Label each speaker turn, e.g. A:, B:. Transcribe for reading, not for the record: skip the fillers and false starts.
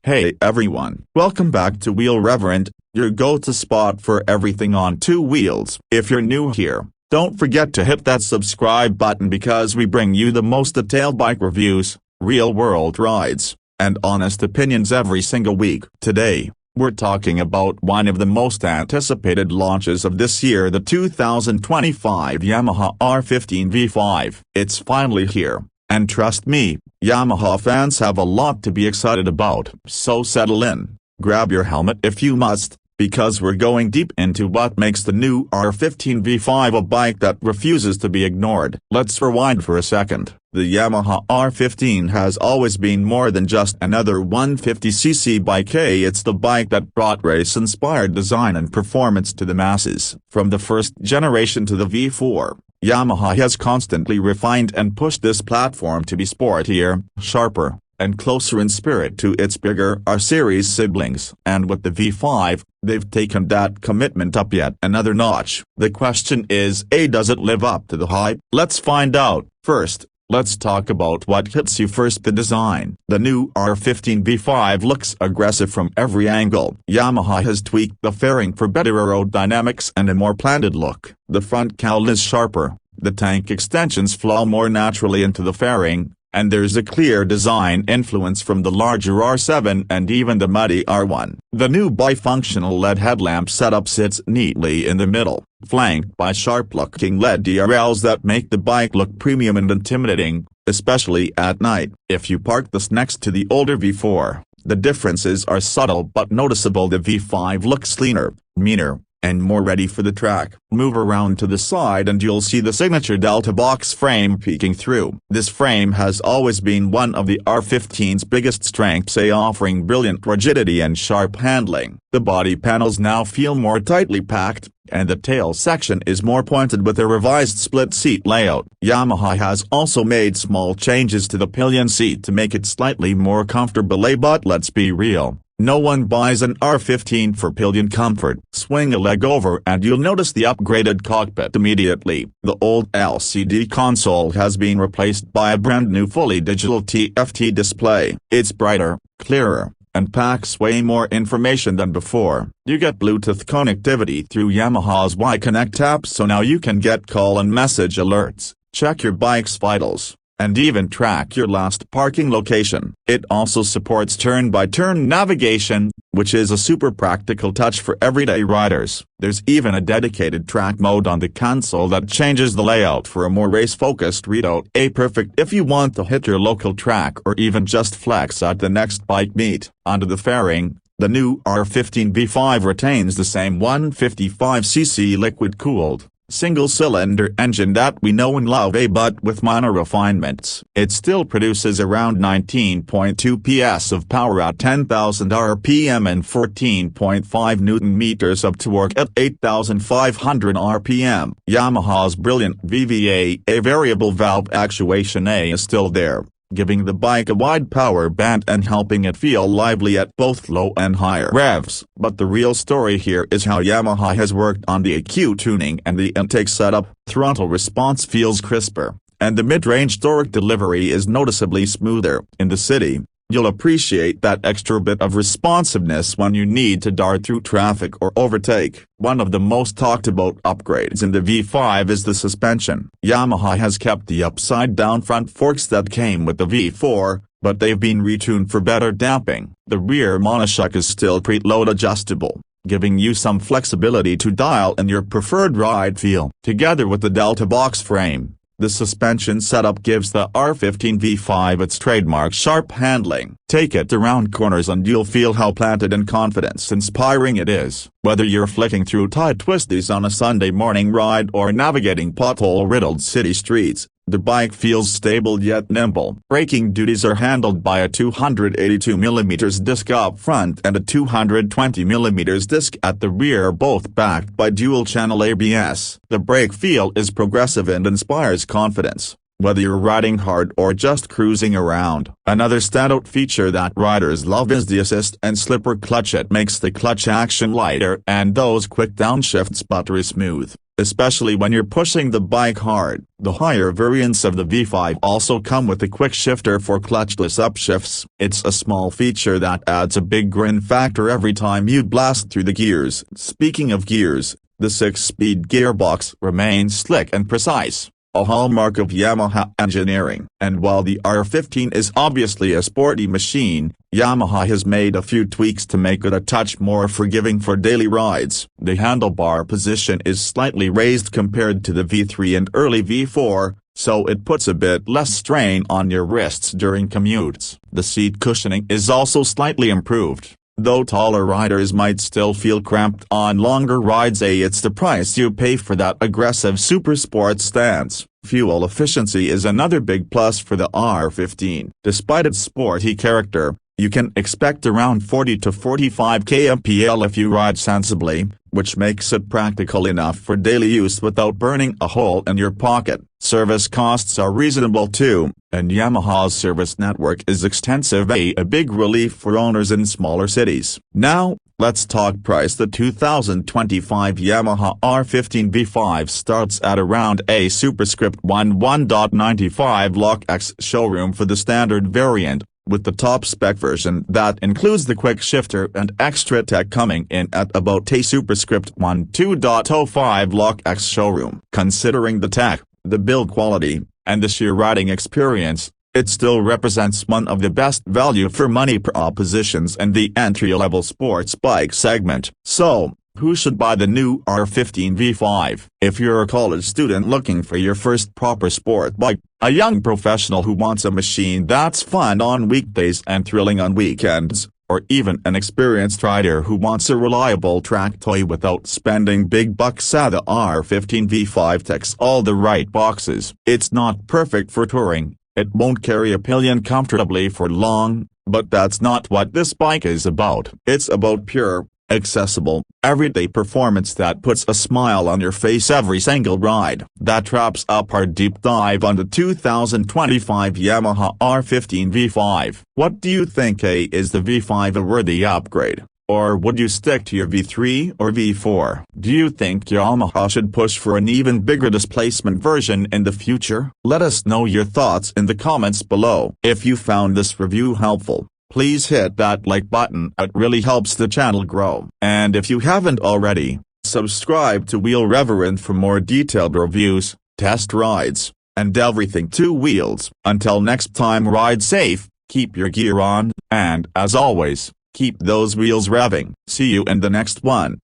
A: Hey everyone, welcome back to Wheel Reverend, your go-to spot for everything on two wheels. If you're new here, don't forget to hit that subscribe button because we bring you the most detailed bike reviews, real-world rides, and honest opinions every single week. Today, we're talking about one of the most anticipated launches of this year, the 2025 Yamaha R15 V5. It's finally here. And trust me, Yamaha fans have a lot to be excited about. So settle in, grab your helmet if you must, because we're going deep into what makes the new R15 V5 a bike that refuses to be ignored. Let's rewind for a second. The Yamaha R15 has always been more than just another 150cc bike. It's the bike that brought race-inspired design and performance to the masses. From the first generation to the V4, Yamaha has constantly refined and pushed this platform to be sportier, sharper, and closer in spirit to its bigger R-series siblings. And with the V5, they've taken that commitment up yet another notch. The question is, does it live up to the hype? Let's find out. First, let's talk about what hits you first: the design. The new R15 V5 looks aggressive from every angle. Yamaha has tweaked the fairing for better aerodynamics and a more planted look. The front cowl is sharper, the tank extensions flow more naturally into the fairing, and there's a clear design influence from the larger R7 and even the muddy R1. The new bifunctional LED headlamp setup sits neatly in the middle, flanked by sharp-looking LED DRLs that make the bike look premium and intimidating, especially at night. If you park this next to the older V4, the differences are subtle but noticeable. The V5 looks leaner, meaner, and more ready for the track. Move around to the side and you'll see the signature Delta box frame peeking through. This frame has always been one of the R15's biggest strengths, offering brilliant rigidity and sharp handling. The body panels now feel more tightly packed, and the tail section is more pointed with a revised split seat layout. Yamaha has also made small changes to the pillion seat to make it slightly more comfortable, but let's be real, no one buys an R15 for pillion comfort. Swing a leg over and you'll notice the upgraded cockpit immediately. The old LCD console has been replaced by a brand new fully digital TFT display. It's brighter, clearer, and packs way more information than before. You get Bluetooth connectivity through Yamaha's Y-Connect app, so now you can get call and message alerts, check your bike's vitals, and even track your last parking location. It also supports turn-by-turn navigation, which is a super practical touch for everyday riders. There's even a dedicated track mode on the console that changes the layout for a more race-focused readout. Perfect if you want to hit your local track or even just flex at the next bike meet. Onto the fairing. The new R15 V5 retains the same 155cc liquid-cooled, single-cylinder engine that we know and love, but with minor refinements. It still produces around 19.2 PS of power at 10,000 RPM and 14.5 Nm of torque at 8,500 RPM. Yamaha's brilliant VVA, a variable valve actuation, is still there, giving the bike a wide power band and helping it feel lively at both low and higher revs. But the real story here is how Yamaha has worked on the EQ tuning and the intake setup. Throttle response feels crisper, and the mid-range torque delivery is noticeably smoother. In the city, you'll appreciate that extra bit of responsiveness when you need to dart through traffic or overtake. One of the most talked about upgrades in the V5 is the suspension. Yamaha has kept the upside-down front forks that came with the V4, but they've been retuned for better damping. The rear monoshock is still preload adjustable, giving you some flexibility to dial in your preferred ride feel. Together with the Delta box frame, the suspension setup gives the R15 V5 its trademark sharp handling. Take it around corners and you'll feel how planted and confidence-inspiring it is. Whether you're flicking through tight twisties on a Sunday morning ride or navigating pothole-riddled city streets, the bike feels stable yet nimble. Braking duties are handled by a 282mm disc up front and a 220mm disc at the rear, both backed by dual-channel ABS. The brake feel is progressive and inspires confidence, whether you're riding hard or just cruising around. Another standout feature that riders love is the assist and slipper clutch. It makes the clutch action lighter and those quick downshifts buttery smooth. especially when you're pushing the bike hard. The higher variants of the V5 also come with a quick shifter for clutchless upshifts. It's a small feature that adds a big grin factor every time you blast through the gears. Speaking of gears, the 6-speed gearbox remains slick and precise, a hallmark of Yamaha engineering. And while the R15 is obviously a sporty machine, Yamaha has made a few tweaks to make it a touch more forgiving for daily rides. The handlebar position is slightly raised compared to the V3 and early V4, so it puts a bit less strain on your wrists during commutes. The seat cushioning is also slightly improved, though taller riders might still feel cramped on longer rides. It's the price you pay for that aggressive super sport stance. Fuel efficiency is another big plus for the R15. Despite its sporty character, you can expect around 40 to 45 kmpl if you ride sensibly, which makes it practical enough for daily use without burning a hole in your pocket. Service costs are reasonable too, and Yamaha's service network is extensive, a big relief for owners in smaller cities. Now, let's talk price. The 2025 Yamaha R15 V5 starts at around a superscript 1.95 lakh ex showroom for the standard variant, with the top spec version that includes the quick shifter and extra tech coming in at about a superscript 2.05 lakh ex showroom. Considering the tech, the build quality, and the sheer riding experience, it still represents one of the best value for money propositions in the entry-level sports bike segment. So, who should buy the new R15 V5? If you're a college student looking for your first proper sport bike, a young professional who wants a machine that's fun on weekdays and thrilling on weekends, or even an experienced rider who wants a reliable track toy without spending big bucks, the R15 V5 ticks all the right boxes. It's not perfect for touring, it won't carry a pillion comfortably for long, but that's not what this bike is about. It's about pure, accessible, everyday performance that puts a smile on your face every single ride. That wraps up our deep dive on the 2025 Yamaha R15 V5. What do you think? Is the V5 a worthy upgrade? Or would you stick to your V3 or V4? Do you think Yamaha should push for an even bigger displacement version in the future? Let us know your thoughts in the comments below. If you found this review helpful, please hit that like button. It really helps the channel grow. And if you haven't already, subscribe to Wheel Reverend for more detailed reviews, test rides, and everything two wheels. Until next time, ride safe, keep your gear on, and as always, keep those wheels revving. See you in the next one.